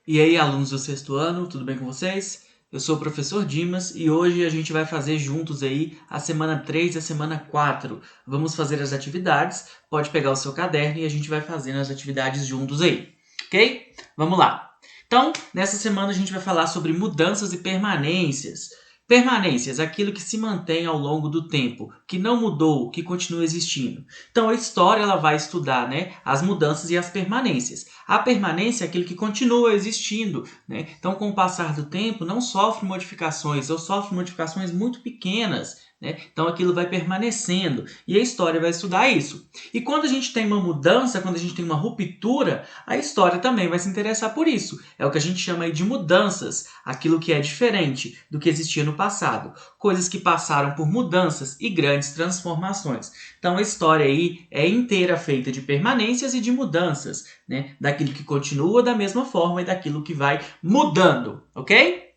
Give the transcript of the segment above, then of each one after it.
E aí, alunos do sexto ano, tudo bem com vocês? Eu sou o professor Dimas e hoje a gente vai fazer juntos aí a semana 3 e a semana 4. Vamos fazer as atividades, pode pegar o seu caderno e a gente vai fazendo as atividades juntos aí, ok? Vamos lá. Então, nessa semana a gente vai falar sobre mudanças e permanências. Permanências, aquilo que se mantém ao longo do tempo, que não mudou, que continua existindo. Então a história ela vai estudar, né, as mudanças e as permanências. A permanência é aquilo que continua existindo, né? Então, com o passar do tempo, não sofre modificações ou sofre modificações muito pequenas, né? Então, aquilo vai permanecendo e a história vai estudar isso. E quando a gente tem uma mudança, quando a gente tem uma ruptura, a história também vai se interessar por isso. É o que a gente chama aí de mudanças, aquilo que é diferente do que existia no passado. Coisas que passaram por mudanças e grandes transformações. Então, a história aí é inteira feita de permanências e de mudanças, né? Daquilo que continua da mesma forma e daquilo que vai mudando, ok?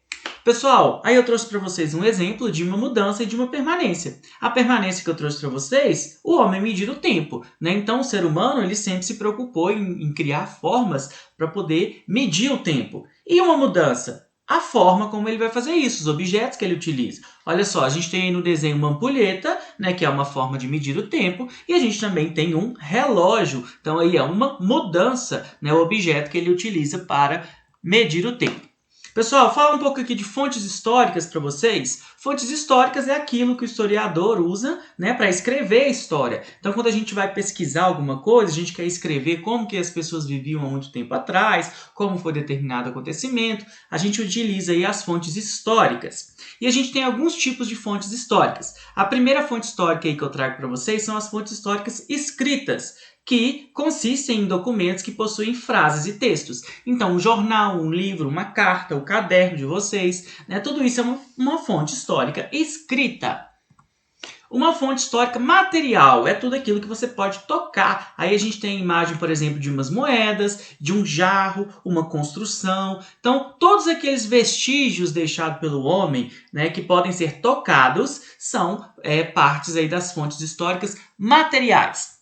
Pessoal, aí eu trouxe para vocês um exemplo de uma mudança e de uma permanência. A permanência que eu trouxe para vocês, o homem medir o tempo, né? Então, o ser humano ele sempre se preocupou em criar formas para poder medir o tempo. E uma mudança? A forma como ele vai fazer isso, os objetos que ele utiliza. Olha só, a gente tem aí no desenho uma ampulheta, né, que é uma forma de medir o tempo, e a gente também tem um relógio. Então aí é uma mudança, né, o objeto que ele utiliza para medir o tempo. Pessoal, fala um pouco aqui de fontes históricas para vocês. Fontes históricas é aquilo que o historiador usa, né, para escrever a história. Então, quando a gente vai pesquisar alguma coisa, a gente quer escrever como que as pessoas viviam há muito tempo atrás, como foi determinado acontecimento, a gente utiliza aí as fontes históricas. E a gente tem alguns tipos de fontes históricas. A primeira fonte histórica aí que eu trago para vocês são as fontes históricas escritas, que consistem em documentos que possuem frases e textos. Então, um jornal, um livro, uma carta, o caderno de vocês, né? Tudo isso é uma fonte histórica escrita. Uma fonte histórica material é tudo aquilo que você pode tocar. Aí a gente tem a imagem, por exemplo, de umas moedas, de um jarro, uma construção. Então, todos aqueles vestígios deixados pelo homem, né, que podem ser tocados, são partes aí das fontes históricas materiais.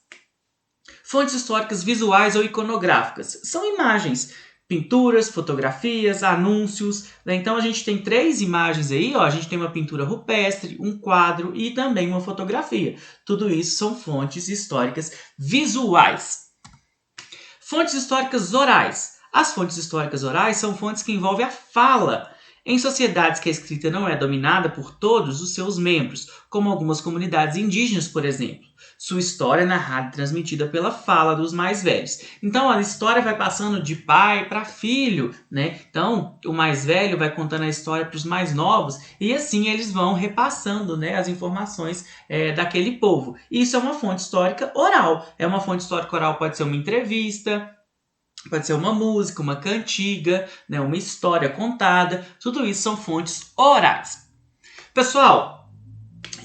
Fontes históricas visuais ou iconográficas são imagens, pinturas, fotografias, anúncios. Né? Então a gente tem três imagens aí, ó. A gente tem uma pintura rupestre, um quadro e também uma fotografia. Tudo isso são fontes históricas visuais. Fontes históricas orais. As fontes históricas orais são fontes que envolvem a fala. Em sociedades que a escrita não é dominada por todos os seus membros, como algumas comunidades indígenas, por exemplo. Sua história é narrada e transmitida pela fala dos mais velhos. Então a história vai passando de pai para filho, né? Então o mais velho vai contando a história para os mais novos e assim eles vão repassando, né, as informações daquele povo. Isso é uma fonte histórica oral. É uma fonte histórica oral, pode ser uma entrevista, pode ser uma música, uma cantiga, né, uma história contada. Tudo isso são fontes orais. Pessoal,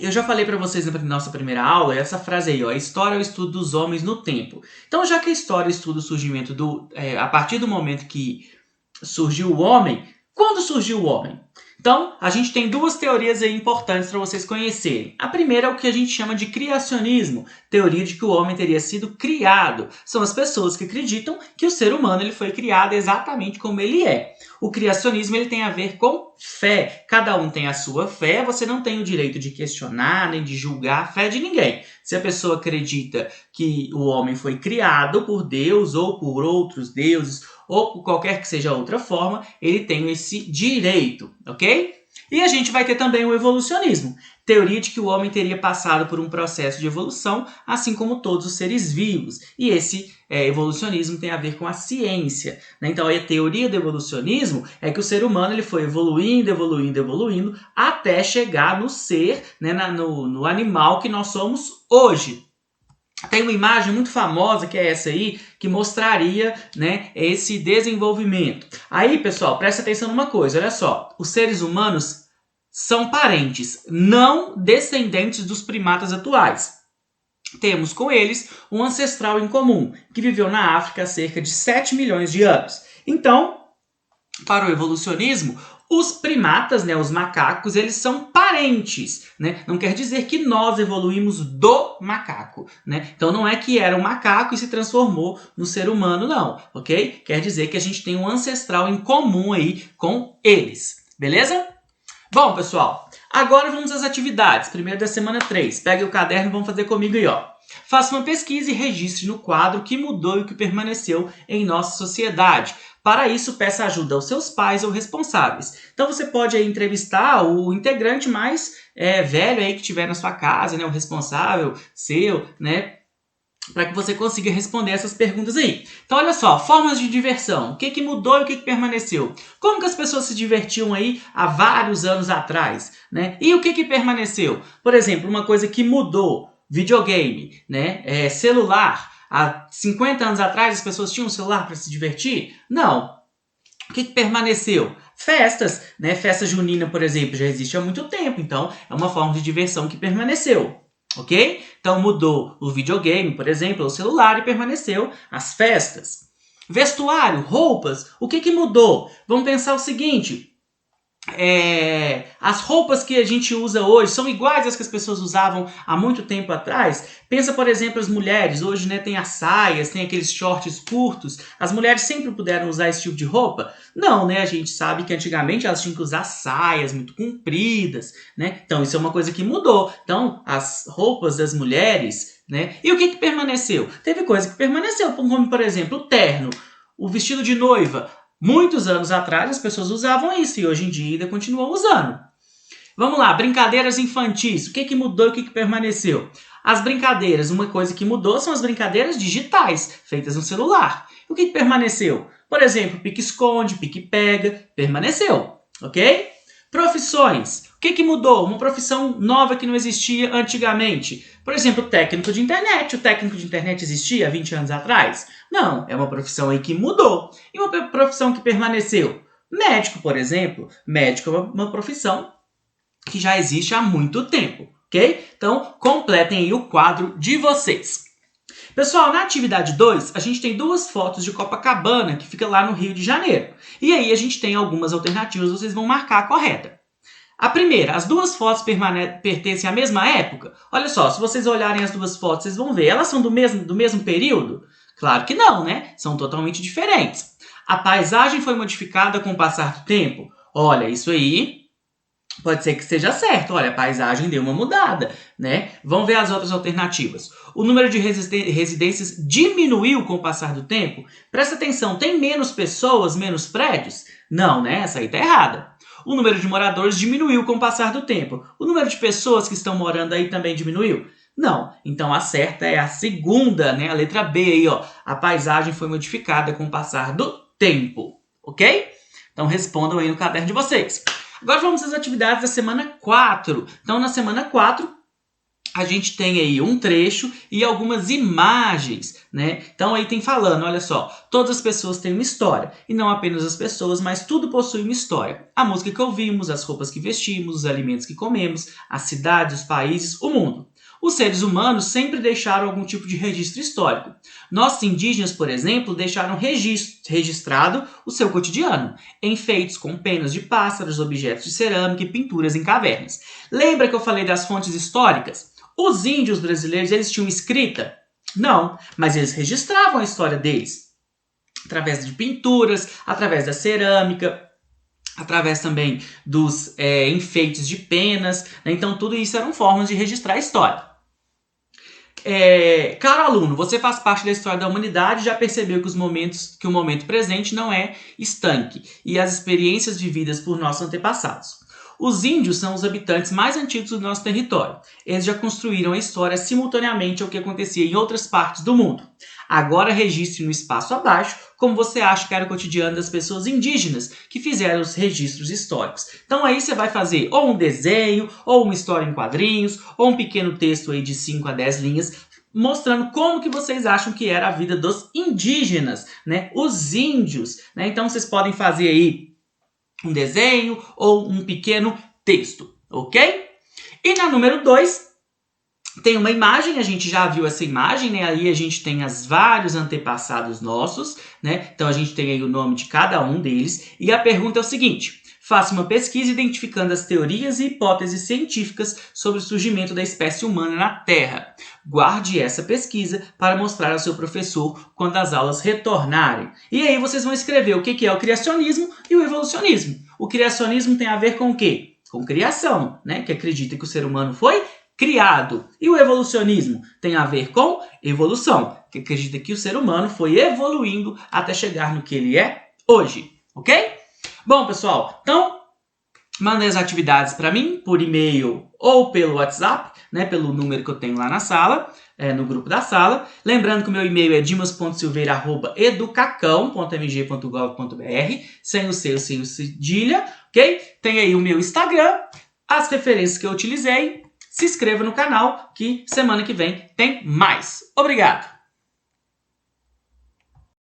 eu já falei para vocês na nossa primeira aula essa frase aí, ó, a história é o estudo dos homens no tempo. Então, já que a história estuda o surgimento a partir do momento que surgiu o homem, quando surgiu o homem? Então, a gente tem duas teorias aí importantes para vocês conhecerem. A primeira é o que a gente chama de criacionismo, teoria de que o homem teria sido criado. São as pessoas que acreditam que o ser humano ele foi criado exatamente como ele é. O criacionismo ele tem a ver com fé. Cada um tem a sua fé, você não tem o direito de questionar nem de julgar a fé de ninguém. Se a pessoa acredita que o homem foi criado por Deus ou por outros deuses ou por qualquer que seja outra forma, ele tem esse direito, ok? E a gente vai ter também o evolucionismo, teoria de que o homem teria passado por um processo de evolução, assim como todos os seres vivos. E esse evolucionismo tem a ver com a ciência. Né? Então, a teoria do evolucionismo é que o ser humano ele foi evoluindo, evoluindo, evoluindo, até chegar no ser, né, no animal que nós somos hoje. Tem uma imagem muito famosa, que é essa aí, que mostraria, né, esse desenvolvimento. Aí, pessoal, presta atenção numa coisa, olha só. Os seres humanos são parentes, não descendentes dos primatas atuais. Temos com eles um ancestral em comum, que viveu na África há cerca de 7 milhões de anos. Então, para o evolucionismo, os primatas, né, os macacos, eles são parentes, né? Não quer dizer que nós evoluímos do macaco, né? Então não é que era um macaco e se transformou no ser humano, não, ok? Quer dizer que a gente tem um ancestral em comum aí com eles, beleza? Bom, pessoal, agora vamos às atividades. Primeiro da semana 3. Pegue o caderno e vamos fazer comigo aí, ó. Faça uma pesquisa e registre no quadro o que mudou e o que permaneceu em nossa sociedade. Para isso, peça ajuda aos seus pais ou responsáveis. Então você pode aí entrevistar o integrante mais velho aí que tiver na sua casa, né, o responsável seu, né, para que você consiga responder essas perguntas aí. Então, olha só, formas de diversão. O que mudou e o que permaneceu? Como que as pessoas se divertiam aí há vários anos atrás, né? E o que permaneceu? Por exemplo, uma coisa que mudou, videogame, né? Celular. Há 50 anos atrás as pessoas tinham um celular para se divertir? Não. O que permaneceu? Festas, né? Festa junina, por exemplo, já existe há muito tempo, então é uma forma de diversão que permaneceu. Ok? Então mudou o videogame, por exemplo, o celular e permaneceu as festas. Vestuário, roupas, o que mudou? Vamos pensar o seguinte, as roupas que a gente usa hoje são iguais às que as pessoas usavam há muito tempo atrás? Pensa, por exemplo, as mulheres. Hoje, né, tem as saias, tem aqueles shorts curtos. As mulheres sempre puderam usar esse tipo de roupa? Não, né? A gente sabe que antigamente elas tinham que usar saias muito compridas, né? Então, isso é uma coisa que mudou. Então, as roupas das mulheres, né? E o que permaneceu? Teve coisa que permaneceu, como, por exemplo, o terno, o vestido de noiva. Muitos anos atrás as pessoas usavam isso e hoje em dia ainda continuam usando. Vamos lá, brincadeiras infantis. O que mudou e o que permaneceu? As brincadeiras, uma coisa que mudou são as brincadeiras digitais, feitas no celular. O que permaneceu? Por exemplo, pique-esconde, pique-pega, permaneceu, ok? Profissões. O que mudou? Uma profissão nova que não existia antigamente. Por exemplo, técnico de internet. O técnico de internet existia há 20 anos atrás? Não, é uma profissão aí que mudou. E uma profissão que permaneceu? Médico, por exemplo. Médico é uma profissão que já existe há muito tempo, ok? Então, completem aí o quadro de vocês. Pessoal, na atividade 2, a gente tem duas fotos de Copacabana, que fica lá no Rio de Janeiro. E aí a gente tem algumas alternativas, vocês vão marcar a correta. A primeira, as duas fotos pertencem à mesma época? Olha só, se vocês olharem as duas fotos, vocês vão ver. Elas são do mesmo período? Claro que não, né? São totalmente diferentes. A paisagem foi modificada com o passar do tempo? Olha, isso aí pode ser que esteja certo. Olha, a paisagem deu uma mudada, né? Vamos ver as outras alternativas. O número de residências diminuiu com o passar do tempo? Presta atenção, tem menos pessoas, menos prédios? Não, né? Essa aí tá errada. O número de moradores diminuiu com o passar do tempo. O número de pessoas que estão morando aí também diminuiu? Não. Então a certa é a segunda, né? A letra B aí, ó. A paisagem foi modificada com o passar do tempo, ok? Então respondam aí no caderno de vocês. Agora vamos às atividades da semana 4. Então na semana 4, a gente tem aí um trecho e algumas imagens, né? Então aí tem falando, olha só, todas as pessoas têm uma história, e não apenas as pessoas, mas tudo possui uma história. A música que ouvimos, as roupas que vestimos, os alimentos que comemos, as cidades, os países, o mundo. Os seres humanos sempre deixaram algum tipo de registro histórico. Nossos indígenas, por exemplo, deixaram registrado o seu cotidiano, enfeites com penas de pássaros, objetos de cerâmica e pinturas em cavernas. Lembra que eu falei das fontes históricas? Os índios brasileiros, eles tinham escrita? Não, mas eles registravam a história deles. Através de pinturas, através da cerâmica, através também dos enfeites de penas. Né? Então, tudo isso eram formas de registrar a história. Caro aluno, você faz parte da história da humanidade e já percebeu que o momento presente não é estanque e as experiências vividas por nossos antepassados. Os índios são os habitantes mais antigos do nosso território. Eles já construíram a história simultaneamente ao que acontecia em outras partes do mundo. Agora registre no espaço abaixo como você acha que era o cotidiano das pessoas indígenas que fizeram os registros históricos. Então aí você vai fazer ou um desenho, ou uma história em quadrinhos, ou um pequeno texto aí de 5 a 10 linhas, mostrando como que vocês acham que era a vida dos indígenas, né? Os índios, né? Então vocês podem fazer aí um desenho ou um pequeno texto, ok? E na número 2, tem uma imagem, a gente já viu essa imagem, né? Aí a gente tem vários antepassados nossos, né? Então a gente tem aí o nome de cada um deles. E a pergunta é o seguinte: faça uma pesquisa identificando as teorias e hipóteses científicas sobre o surgimento da espécie humana na Terra. Guarde essa pesquisa para mostrar ao seu professor quando as aulas retornarem. E aí vocês vão escrever o que é o criacionismo e o evolucionismo. O criacionismo tem a ver com o quê? Com criação, né? Que acredita que o ser humano foi criado. E o evolucionismo tem a ver com evolução, que acredita que o ser humano foi evoluindo até chegar no que ele é hoje, ok? Bom, pessoal, então mandem as atividades para mim por e-mail ou pelo WhatsApp, né, pelo número que eu tenho lá na sala, no grupo da sala. Lembrando que o meu e-mail é dimas.silveira@educacão.mg.gov.br, sem o C, sem o cedilha, ok? Tem aí o meu Instagram, as referências que eu utilizei. Se inscreva no canal que semana que vem tem mais. Obrigado!